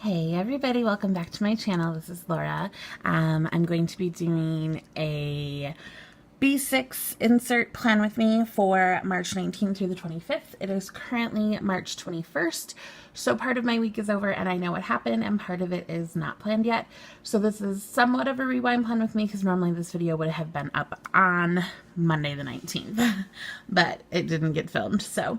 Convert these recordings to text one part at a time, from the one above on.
Hey everybody, welcome back to my channel. This is Laura. I'm going to be doing a B6 insert plan with me for March 19th through the 25th. It is currently March 21st, so part of my week is over and I know what happened and part of it is not planned yet. So this is somewhat of a rewind plan with me because normally this video would have been up on Monday the 19th, but it didn't get filmed, so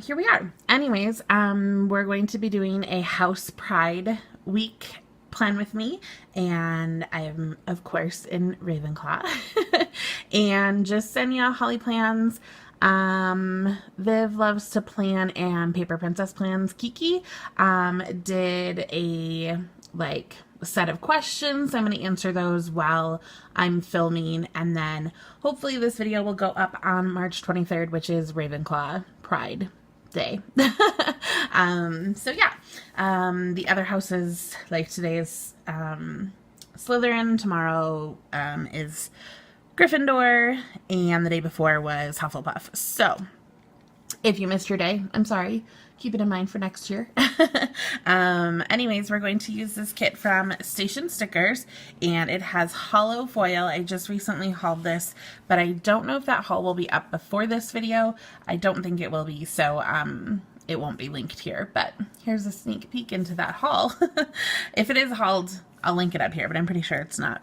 here we are. Anyways, we're going to be doing a house pride week plan with me, and I am of course in Ravenclaw. And just send y'all holly plans. Viv loves to plan and paper princess plans. Kiki did a set of questions. I'm going to answer those while I'm filming, and then hopefully this video will go up on March 23rd, which is Ravenclaw Pride Day. So yeah, the other houses, like today is Slytherin, tomorrow is Gryffindor, and the day before was Hufflepuff. So if you missed your day, I'm sorry. Keep it in mind for next year. Anyways, we're going to use this kit from Station Stickers, and it has hollow foil. I just recently hauled this, but I don't know if that haul will be up before this video. I don't think it will be, so it won't be linked here, but here's a sneak peek into that haul. If it is hauled, I'll link it up here, but I'm pretty sure it's not.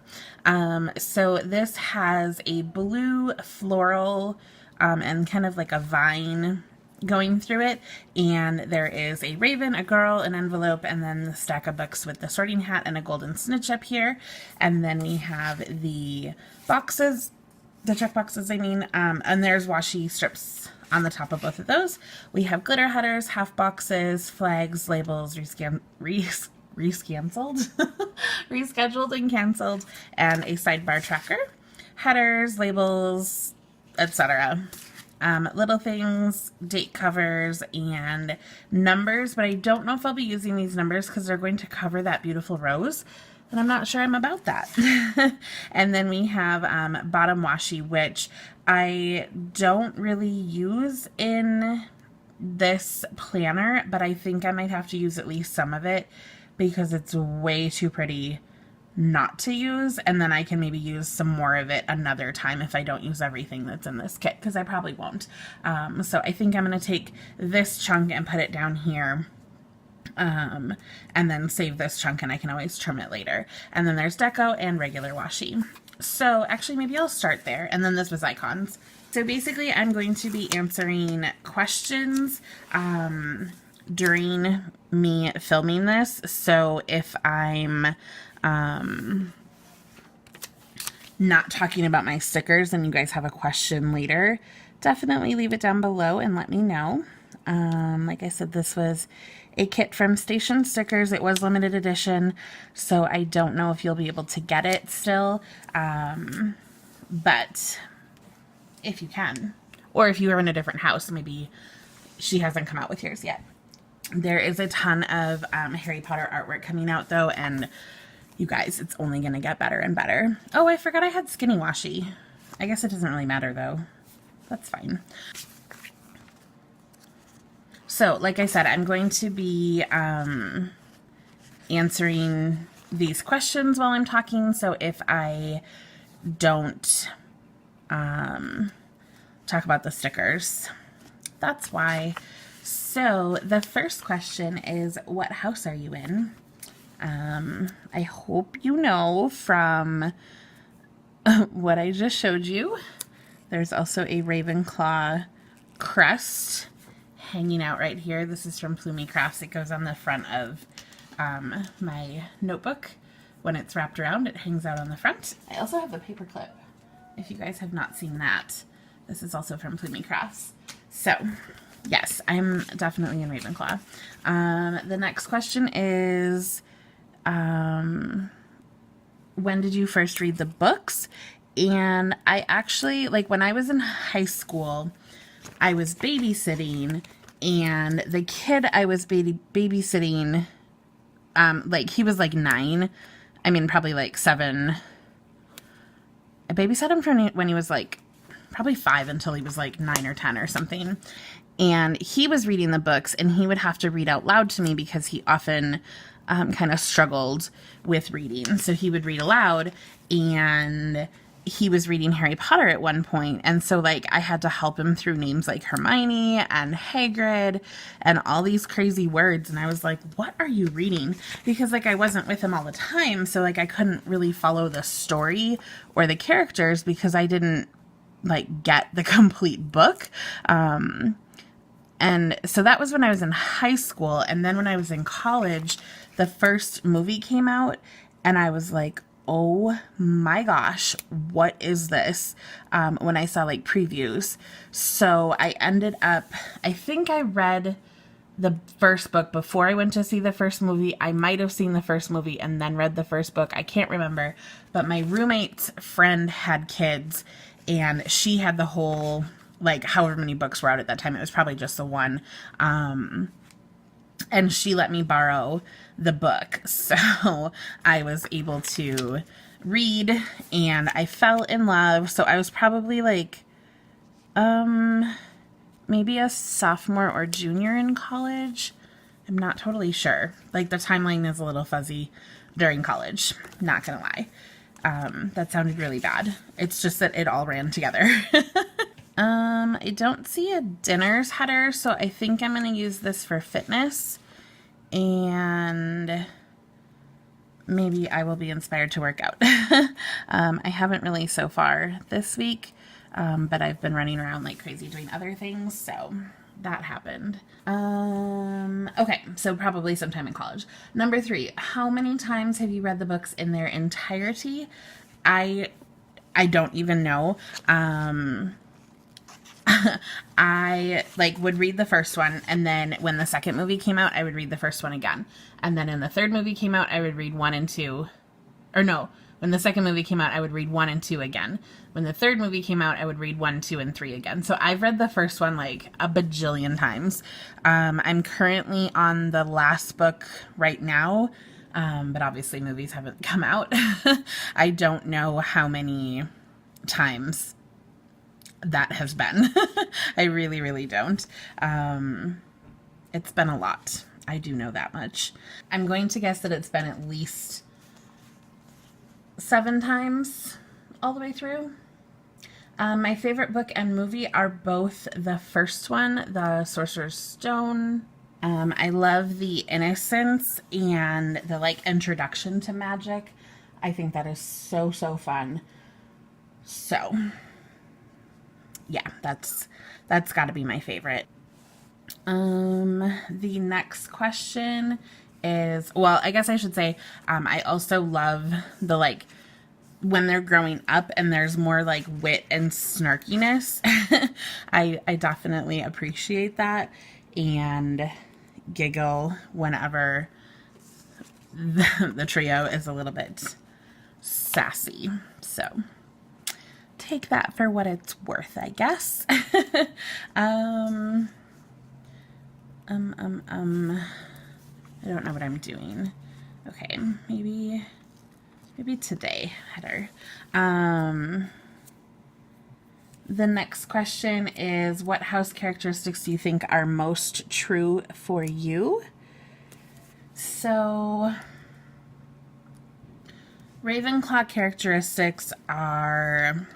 So this has a blue floral and kind of like a vine going through it, and there is a raven, a girl, an envelope, and then the stack of books with the sorting hat and a golden snitch up here. And then we have the boxes, the check boxes I mean, and there's washi strips on the top of both of those. We have glitter headers, half boxes, flags, labels, rescheduled and canceled, and a sidebar tracker, headers, labels, etc. Little things, date covers, and numbers, but I don't know if I'll be using these numbers because they're going to cover that beautiful rose, and I'm not sure I'm about that. And then we have bottom washi, which I don't really use in this planner, but I think I might have to use at least some of it because it's way too pretty not to use, and then I can maybe use some more of it another time if I don't use everything that's in this kit, because I probably won't. So I think I'm going to take this chunk and put it down here, and then save this chunk, and I can always trim it later. And then there's deco and regular washi. So actually maybe I'll start there, and then this was icons. So basically I'm going to be answering questions during me filming this. So if I'm not talking about my stickers and you guys have a question later, definitely leave it down below and let me know. Like I said, this was a kit from Station Stickers. It was limited edition, so I don't know if you'll be able to get it still, but if you can, or if you are in a different house, maybe she hasn't come out with yours yet. There is a ton of Harry Potter artwork coming out though, and you guys, it's only going to get better and better. Oh, I forgot I had skinny washi. I guess it doesn't really matter though. That's fine. So, like I said, I'm going to be answering these questions while I'm talking. So if I don't talk about the stickers, that's why. So the first question is, what house are you in? I hope you know from what I just showed you. There's also a Ravenclaw crest hanging out right here. This is from Plumy Crafts. It goes on the front of my notebook. When it's wrapped around, it hangs out on the front. I also have the paper clip, if you guys have not seen that. This is also from Plumy Crafts. So yes, I'm definitely in Ravenclaw. The next question is, when did you first read the books? And I actually, when I was in high school, I was babysitting, and the kid I was babysitting, he was 9. I mean, probably 7. I babysat him from when he was probably 5 until he was 9 or 10 or something. And he was reading the books, and he would have to read out loud to me because he often kind of struggled with reading. So he would read aloud, and he was reading Harry Potter at one point, and so like I had to help him through names like Hermione and Hagrid and all these crazy words, and I was like, what are you reading? Because like I wasn't with him all the time, so like I couldn't really follow the story or the characters because I didn't like get the complete book. And so that was when I was in high school, and then when I was in college, the first movie came out, and I was like, oh my gosh, what is this? When I saw like previews. So I ended up, I think I read the first book before I went to see the first movie. I might have seen the first movie and then read the first book. I can't remember. But my roommate's friend had kids, and she had the whole, like, however many books were out at that time. It was probably just the one. And she let me borrow the book. So I was able to read, and I fell in love. So I was probably like, maybe a sophomore or junior in college. I'm not totally sure. Like the timeline is a little fuzzy during college. Not gonna lie. That sounded really bad. It's just that it all ran together. I don't see a dinners header, so I think I'm going to use this for fitness, and maybe I will be inspired to work out. I haven't really so far this week, but I've been running around like crazy doing other things, so that happened. Okay, so probably sometime in college. Number 3, how many times have you read the books in their entirety? I don't even know. I like would read the first one, and then when the second movie came out, I would read the first one again. And then when the third movie came out, I would read 1 and 2. Or no, when the second movie came out, I would read 1 and 2 again. When the third movie came out, I would read 1, 2, and 3 again. So I've read the first one like a bajillion times. I'm currently on the last book right now, but obviously movies haven't come out. I don't know how many times that has been. I really, really don't. It's been a lot. I do know that much. I'm going to guess that it's been at least 7 times all the way through. My favorite book and movie are both the first one, The Sorcerer's Stone. I love the innocence and the like introduction to magic. I think that is so, so fun. So yeah, that's got to be my favorite. The next question is, well, I guess I should say, I also love the, like, when they're growing up and there's more, like, wit and snarkiness. I definitely appreciate that and giggle whenever the trio is a little bit sassy. So take that for what it's worth, I guess. I don't know what I'm doing. Okay, maybe today, header. The next question is, what house characteristics do you think are most true for you? So Ravenclaw characteristics are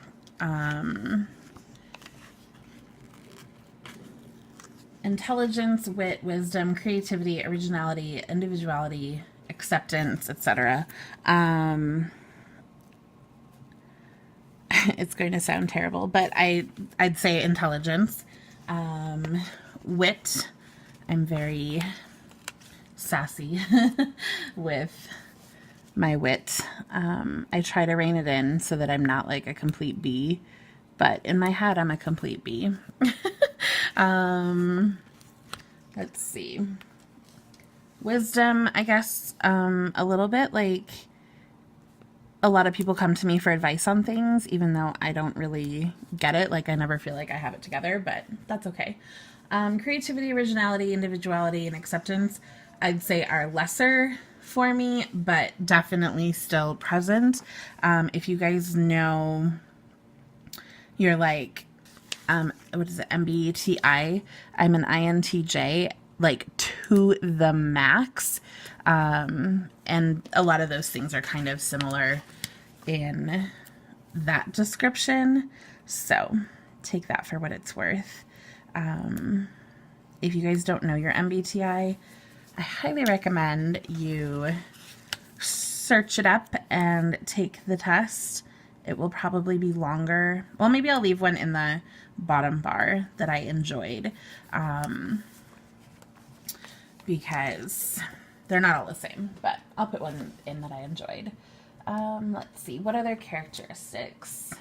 intelligence, wit, wisdom, creativity, originality, individuality, acceptance, etc. It's going to sound terrible, but I'd say intelligence. Wit, I'm very sassy with my wit. I try to rein it in so that I'm not like a complete bee, but in my head I'm a complete bee. Let's see. Wisdom, I guess, a little bit. Like, a lot of people come to me for advice on things, even though I don't really get it. Like, I never feel like I have it together, but that's okay. Creativity, originality, individuality, and acceptance, I'd say are lesser for me, but definitely still present. If you guys know, you're like, what is it, MBTI? I'm an INTJ. like to the max. And a lot of those things are kind of similar in that description. So take that for what it's worth. If you guys don't know your MBTI, I highly recommend you search it up and take the test. It will probably be longer. Well, maybe I'll leave one in the bottom bar that I enjoyed, because they're not all the same, but I'll put one in that I enjoyed. Let's see, what other characteristics?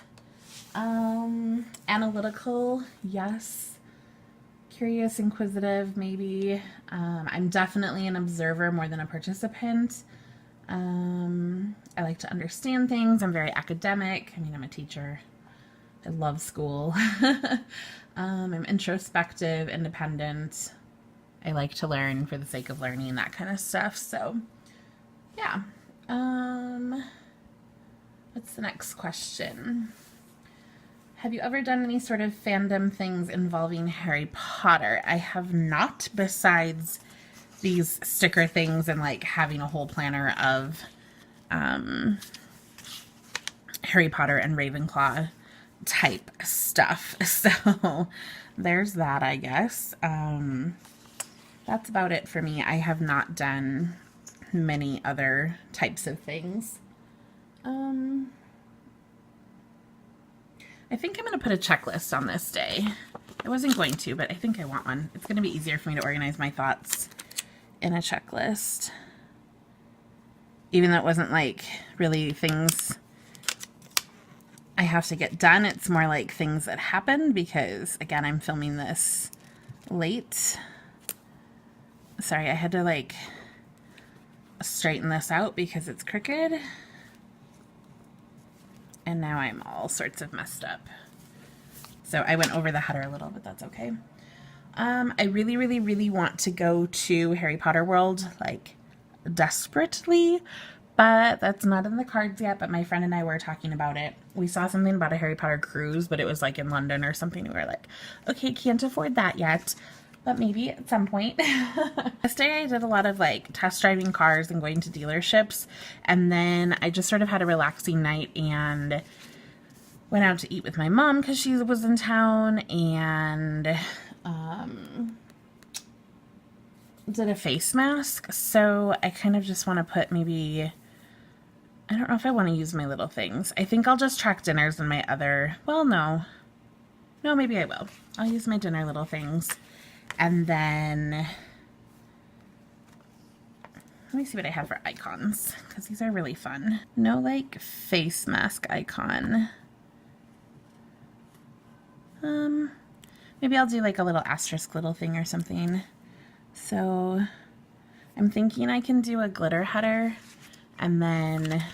Analytical, yes. Curious, inquisitive, maybe. I'm definitely an observer more than a participant. I like to understand things. I'm very academic. I mean, I'm a teacher. I love school. I'm introspective, independent. I like to learn for the sake of learning, that kind of stuff. So, yeah. What's the next question? Have you ever done any sort of fandom things involving Harry Potter? I have not, besides these sticker things and like having a whole planner of Harry Potter and Ravenclaw type stuff. So there's that, I guess. That's about it for me. I have not done many other types of things. I think I'm going to put a checklist on this day. I wasn't going to, but I think I want one. It's going to be easier for me to organize my thoughts in a checklist. Even though it wasn't like really things I have to get done, it's more like things that happened because, again, I'm filming this late. Sorry, I had to like straighten this out because it's crooked. And now I'm all sorts of messed up. So I went over the header a little, but that's okay. I really, really, really want to go to Harry Potter World, like, desperately, but that's not in the cards yet, but my friend and I were talking about it. We saw something about a Harry Potter cruise, but it was, like, in London or something. We were like, okay, can't afford that yet, but maybe at some point. Yesterday I did a lot of, like, test driving cars and going to dealerships, and then I just sort of had a relaxing night and went out to eat with my mom because she was in town, and did a face mask. So I kind of just want to put maybe, I don't know if I want to use my little things. I think I'll just track dinners and my other, well, no, maybe I will. I'll use my dinner little things. And then let me see what I have for icons, because these are really fun. No, like, face mask icon. Maybe I'll do like a little asterisk little thing or something. So I'm thinking I can do a glitter header and then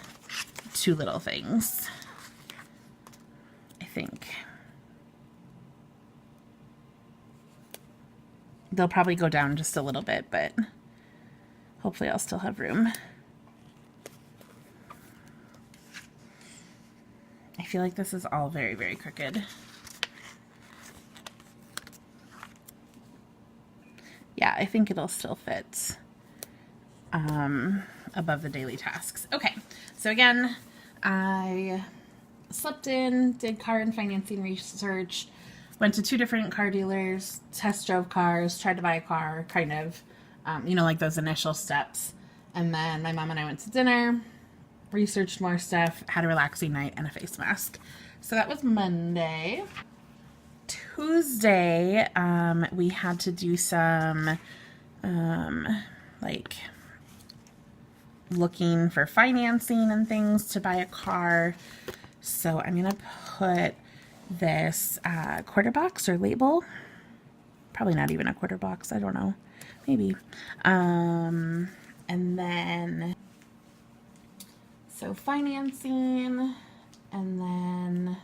two little things, I think. They'll probably go down just a little bit, but hopefully I'll still have room. I feel like this is all very, very crooked. Yeah, I think it'll still fit above the daily tasks. Okay, so again, I slept in, did car and financing research, went to 2 different car dealers, test drove cars, tried to buy a car, kind of, you know, like those initial steps. And then my mom and I went to dinner, researched more stuff, had a relaxing night, and a face mask. So that was Monday. Tuesday, we had to do some, like, looking for financing and things to buy a car. So I'm going to put this quarter box or label. Probably not even a quarter box. I don't know. Maybe. And then, so financing, and then,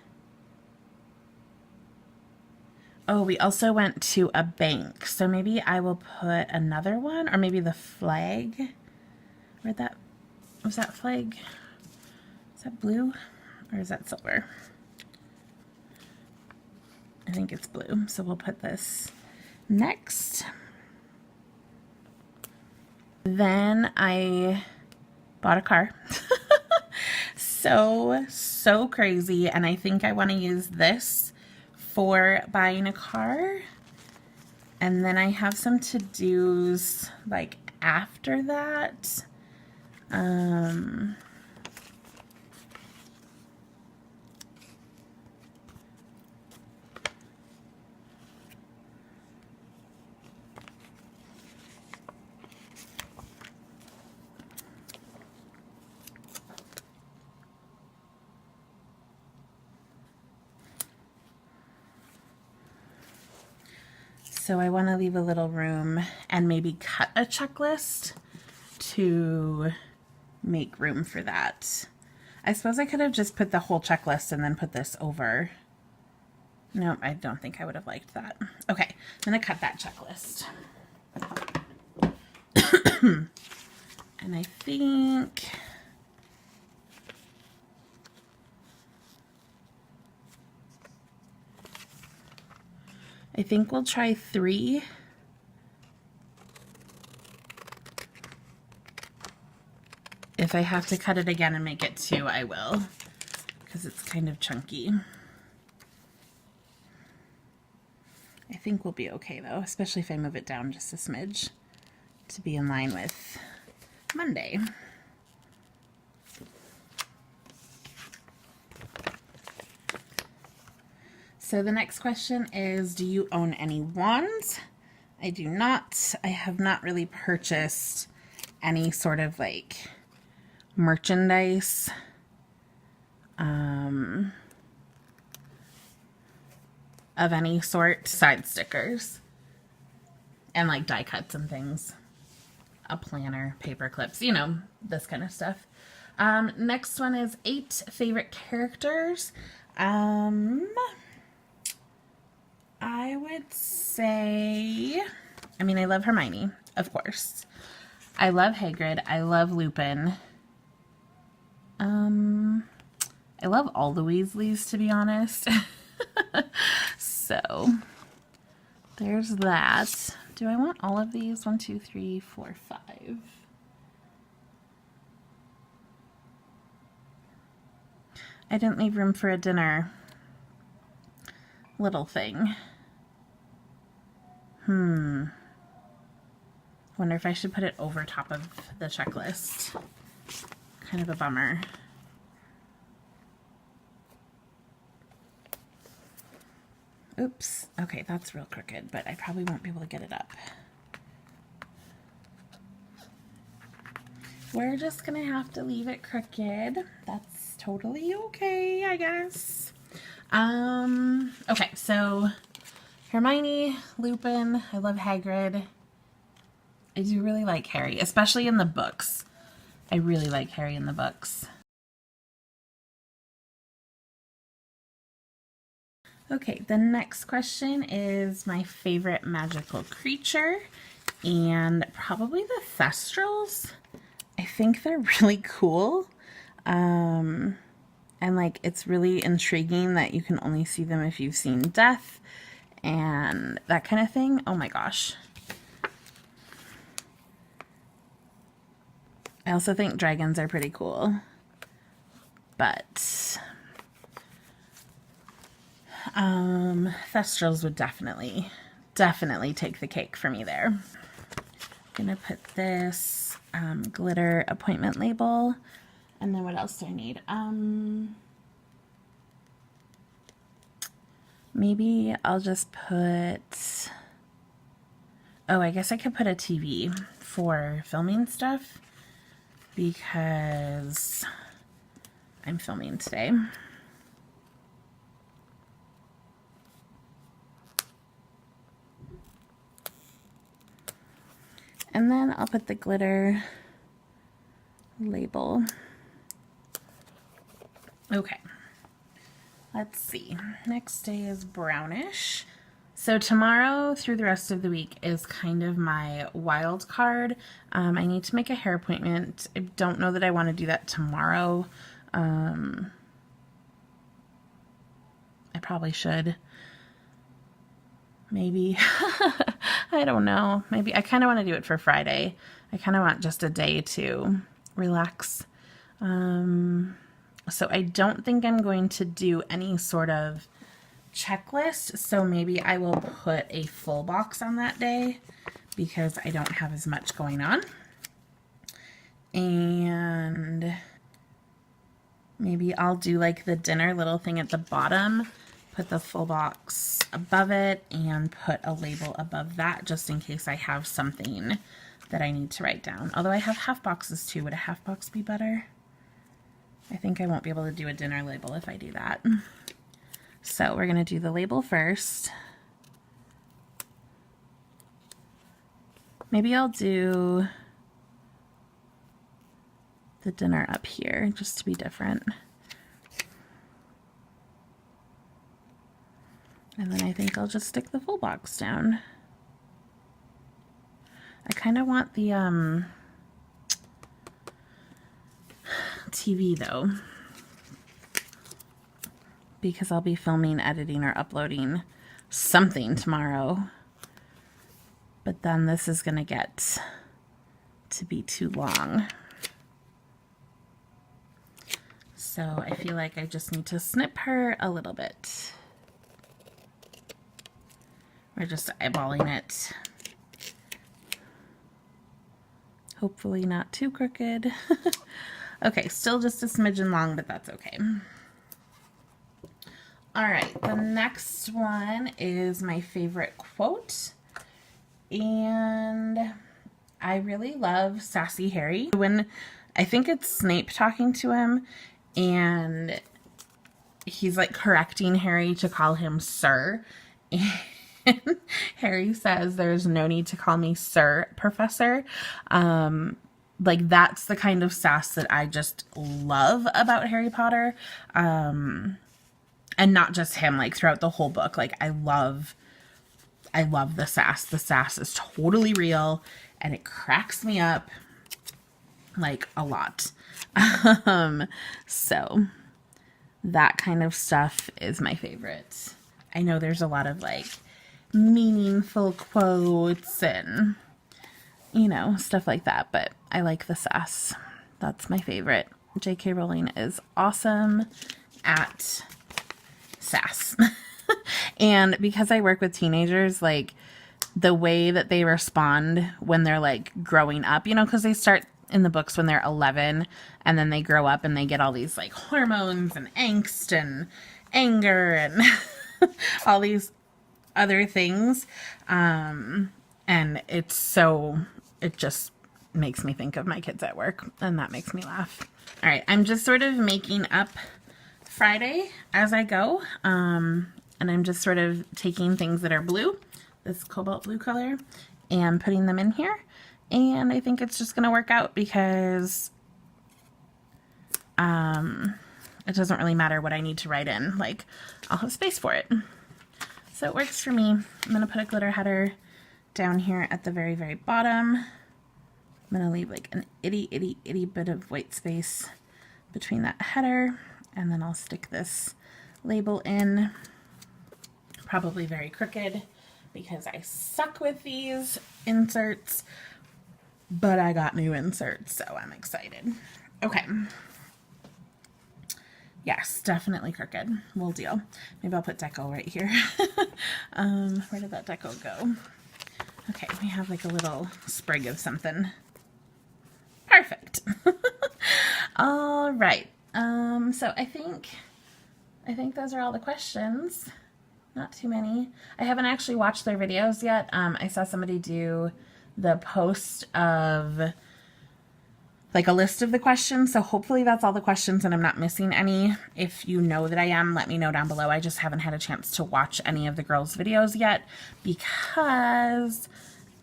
oh, we also went to a bank. So maybe I will put another one, or maybe the flag. Where'd that, was that flag? Is that blue or is that silver? I think it's blue. So we'll put this next. Then I bought a car. So crazy. And I think I want to use this for buying a car. And then I have some to-dos like after that. So I want to leave a little room and maybe cut a checklist to make room for that. I suppose I could have just put the whole checklist and then put this over. No, I don't think I would have liked that. Okay, I'm going to cut that checklist. And I think we'll try 3. If I have to cut it again and make it 2, I will, because it's kind of chunky. I think we'll be okay though, especially if I move it down just a smidge to be in line with Monday. So the next question is, do you own any wands? I do not. I have not really purchased any sort of like merchandise. Of any sort, side stickers and like die cuts and things, a planner, paper clips, you know, this kind of stuff. Next one is 8 favorite characters. I would say, I mean, I love Hermione, of course. I love Hagrid. I love Lupin. I love all the Weasleys, to be honest. So there's that. Do I want all of these? 1, 2, 3, 4, 5. I didn't leave room for a dinner little thing. Wonder if I should put it over top of the checklist. Kind of a bummer. Oops. Okay, that's real crooked, but I probably won't be able to get it up. We're just gonna have to leave it crooked. That's totally okay, I guess. Okay, so Hermione, Lupin, I love Hagrid. I do really like Harry, especially in the books. I really like Harry in the books. Okay, the next question is my favorite magical creature, and probably the Thestrals. I think they're really cool. And like, it's really intriguing that you can only see them if you've seen death and that kind of thing. Oh my gosh. I also think dragons are pretty cool, but Thestrals would definitely take the cake for me there. I'm gonna put this glitter appointment label, and then what else do I need? Maybe I'll just put, oh, I guess I could put a TV for filming stuff because I'm filming today. And then I'll put the glitter label. Okay, let's see. Next day is brownish. So tomorrow through the rest of the week is kind of my wild card. I need to make a hair appointment. I don't know that I want to do that tomorrow. I probably should. Maybe. I don't know. Maybe I kind of want to do it for Friday. I kind of want just a day to relax. So I don't think I'm going to do any sort of checklist. So maybe I will put a full box on that day because I don't have as much going on. And maybe I'll do like the dinner little thing at the bottom, put the full box above it, and put a label above that just in case I have something that I need to write down. Although I have half boxes too. Would a half box be better? I think I won't be able to do a dinner label if I do that. So we're going to do the label first. Maybe I'll do the dinner up here just to be different. And then I think I'll just stick the full box down. I kind of want the TV though, because I'll be filming, editing, or uploading something tomorrow. But then this is going to get to be too long. So I feel like I just need to snip her a little bit. We're just eyeballing it. Hopefully not too crooked. Okay, still just a smidgen long, but that's okay. All right, the next one is my favorite quote. And I really love Sassy Harry. When I think it's Snape talking to him, and he's like correcting Harry to call him sir. And Harry says, "There's no need to call me sir, Professor." Like that's the kind of sass that I just love about Harry Potter. And not just him, like throughout the whole book. Like I love the sass. The sass is totally real and it cracks me up like a lot. So that kind of stuff is my favorite. I know there's a lot of like meaningful quotes and, you know, stuff like that, but I like the sass. That's my favorite. J.K. Rowling is awesome at sass. And because I work with teenagers, like the way that they respond when they're like growing up, you know, because they start in the books when they're 11 and then they grow up and they get all these like hormones and angst and anger and all these other things. And it just makes me think of my kids at work, and that makes me laugh. All right, I'm just sort of making up Friday as I go. And I'm just sort of taking things that are blue, this cobalt blue color, and putting them in here. And I think it's just going to work out because it doesn't really matter what I need to write in. Like, I'll have space for it. So it works for me. I'm going to put a glitter header down here at the very, very bottom. I'm going to leave like an itty bit of white space between that header. And then I'll stick this label in. Probably very crooked because I suck with these inserts, but I got new inserts, so I'm excited. Okay. Yes, definitely crooked. We'll deal. Maybe I'll put deco right here. Where did that deco go? Okay, we have like a little sprig of something. Perfect. All right. So I think those are all the questions. Not too many. I haven't actually watched their videos yet. I saw somebody do the post of like a list of the questions. So hopefully that's all the questions and I'm not missing any. If you know that I am, let me know down below. I just haven't had a chance to watch any of the girls' videos yet because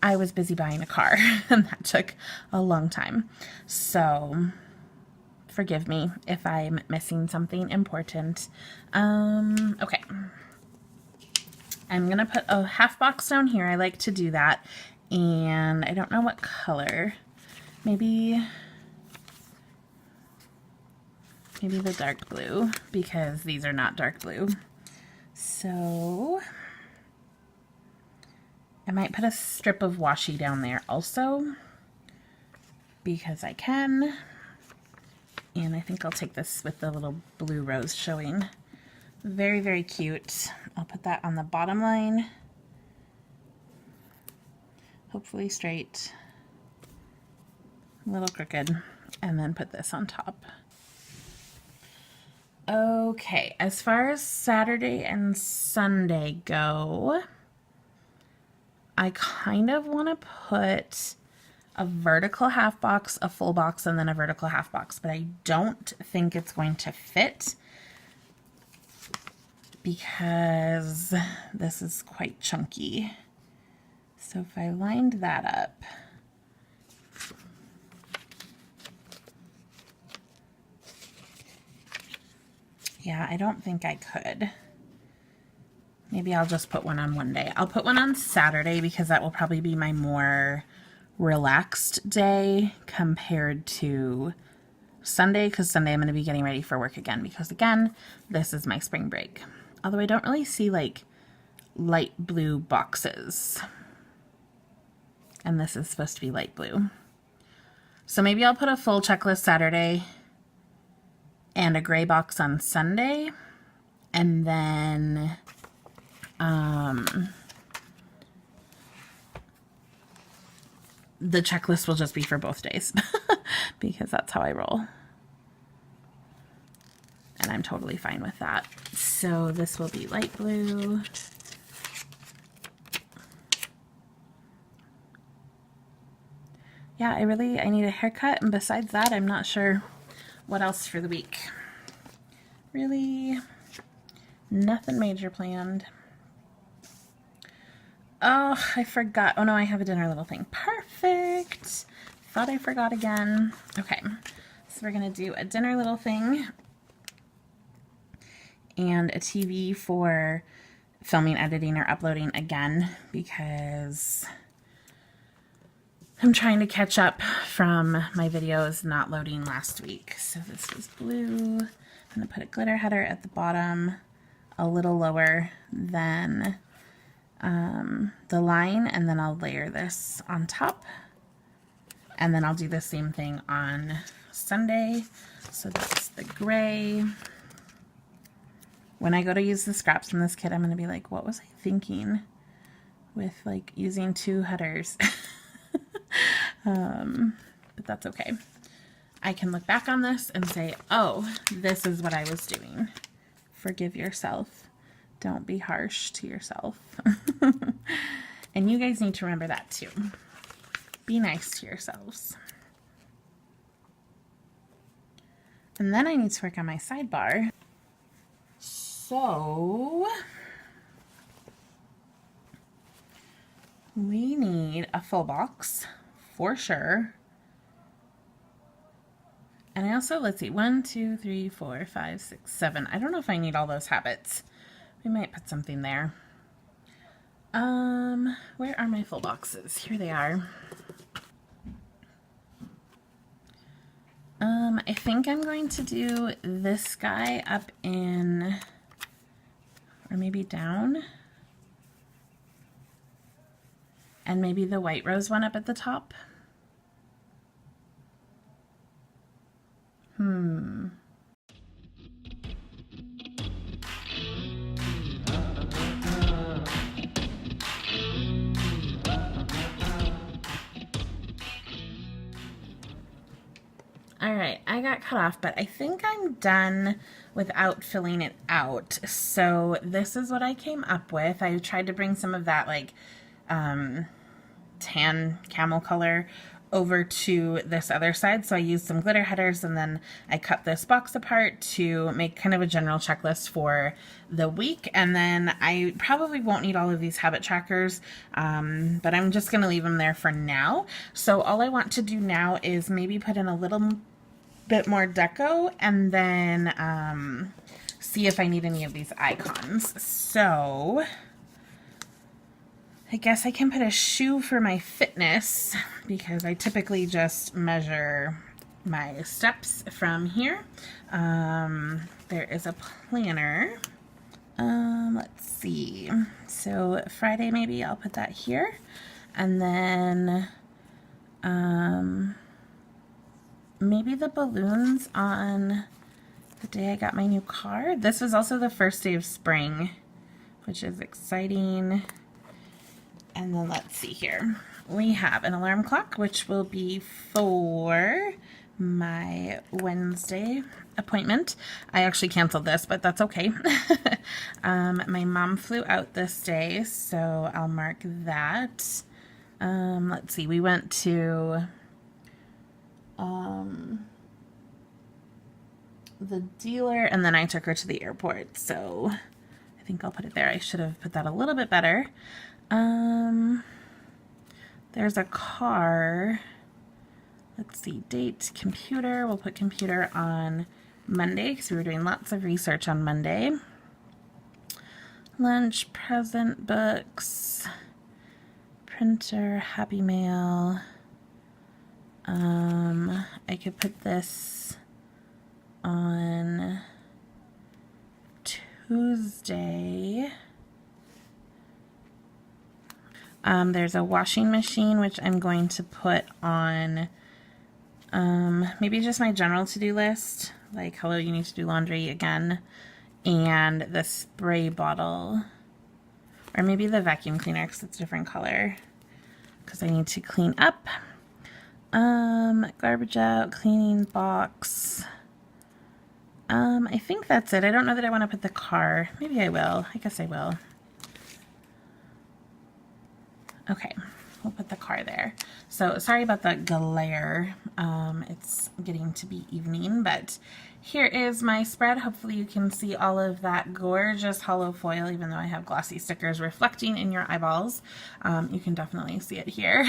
I was busy buying a car and that took a long time. So forgive me if I'm missing something important. Okay. I'm going to put a half box down here. I like to do that. And I don't know what color. Maybe the dark blue, because these are not dark blue. So I might put a strip of washi down there also because I can. And I think I'll take this with the little blue rose showing. Very, very cute. I'll put that on the bottom line. Hopefully straight. A little crooked. And then put this on top. Okay, as far as Saturday and Sunday go, I kind of want to put a vertical half box, a full box, and then a vertical half box, but I don't think it's going to fit because this is quite chunky. So if I lined that up, yeah, I don't think I could. Maybe I'll just put one on one day. I'll put one on Saturday because that will probably be my more relaxed day compared to Sunday, because Sunday I'm going to be getting ready for work again because, again, this is my spring break. Although I don't really see, like, light blue boxes. And this is supposed to be light blue. So maybe I'll put a full checklist Saturday and a gray box on Sunday. And then the checklist will just be for both days because that's how I roll. And I'm totally fine with that. So this will be light blue. Yeah, I need a haircut, and besides that, I'm not sure what else for the week. Really, nothing major planned. Oh, I forgot. Oh no, I have a dinner little thing. Perfect. Thought I forgot again. Okay, so we're gonna do a dinner little thing and a TV for filming, editing, or uploading again because I'm trying to catch up from my videos not loading last week. So this is blue. I'm gonna put a glitter header at the bottom, a little lower than the line, and then I'll layer this on top, and then I'll do the same thing on Sunday. So that's the gray. When I go to use the scraps from this kit, I'm going to be like, what was I thinking with like using two headers? But that's okay. I can look back on this and say, oh, this is what I was doing. Forgive yourself. Don't be harsh to yourself. And you guys need to remember that too. Be nice to yourselves. And then I need to work on my sidebar. So we need a full box for sure. And I also, let's see, 1, 2, 3, 4, 5, 6, 7. I don't know if I need all those habits. We might put something there. Where are my full boxes? Here they are. I think I'm going to do this guy up in, or maybe down, and maybe the white rose one up at the top. All right, I got cut off, but I think I'm done without filling it out. So this is what I came up with. I tried to bring some of that like tan camel color over to this other side. So I used some glitter headers, and then I cut this box apart to make kind of a general checklist for the week. And then I probably won't need all of these habit trackers, but I'm just going to leave them there for now. So all I want to do now is maybe put in a little bit more deco, and then see if I need any of these icons. So I guess I can put a shoe for my fitness because I typically just measure my steps from here. There is a planner Let's see. So Friday, maybe I'll put that here. And then, maybe the balloons on the day I got my new car. This was also the first day of spring, which is exciting. And then let's see here. We have an alarm clock, which will be for my Wednesday appointment. I actually canceled this, but that's okay. My mom flew out this day, so I'll mark that. Let's see, we went to the dealer, and then I took her to the airport, so I think I'll put it there. I should have put that a little bit better. There's a car. Let's see, date, computer. We'll put computer on Monday because we were doing lots of research on Monday. Lunch, present, books, printer, Happy Mail. I could put this on Tuesday. There's a washing machine, which I'm going to put on maybe just my general to-do list, like, hello, you need to do laundry again, and the spray bottle, or maybe the vacuum cleaner because it's a different color, because I need to clean up. Garbage out, cleaning box. I think that's it. I don't know that I want to put the car. Maybe I will. I guess I will. Okay, we'll put the car there. So sorry about the glare. It's getting to be evening, but here is my spread. Hopefully you can see all of that gorgeous hollow foil, even though I have glossy stickers reflecting in your eyeballs. You can definitely see it here.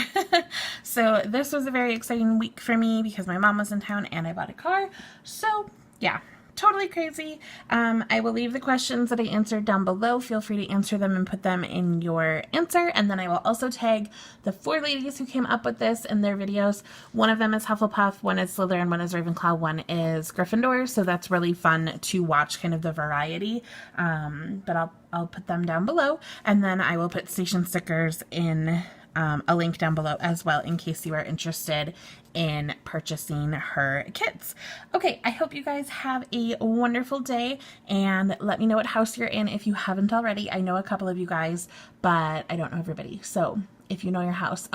So this was a very exciting week for me because my mom was in town and I bought a car. So yeah. Totally crazy. I will leave the questions that I answered down below. Feel free to answer them and put them in your answer. And then I will also tag the 4 ladies who came up with this in their videos. One of them is Hufflepuff, one is Slytherin, one is Ravenclaw, one is Gryffindor. So that's really fun to watch, kind of the variety. But I'll put them down below. And then I will put station stickers in a link down below as well in case you are interested in purchasing her kits. Okay, I hope you guys have a wonderful day and let me know what house you're in if you haven't already. I know a couple of you guys, but I don't know everybody. So if you know your house,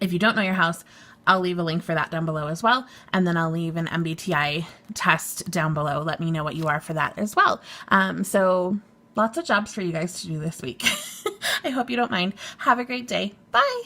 if you don't know your house, I'll leave a link for that down below as well. And then I'll leave an MBTI test down below. Let me know what you are for that as well. So lots of jobs for you guys to do this week. I hope you don't mind. Have a great day. Bye.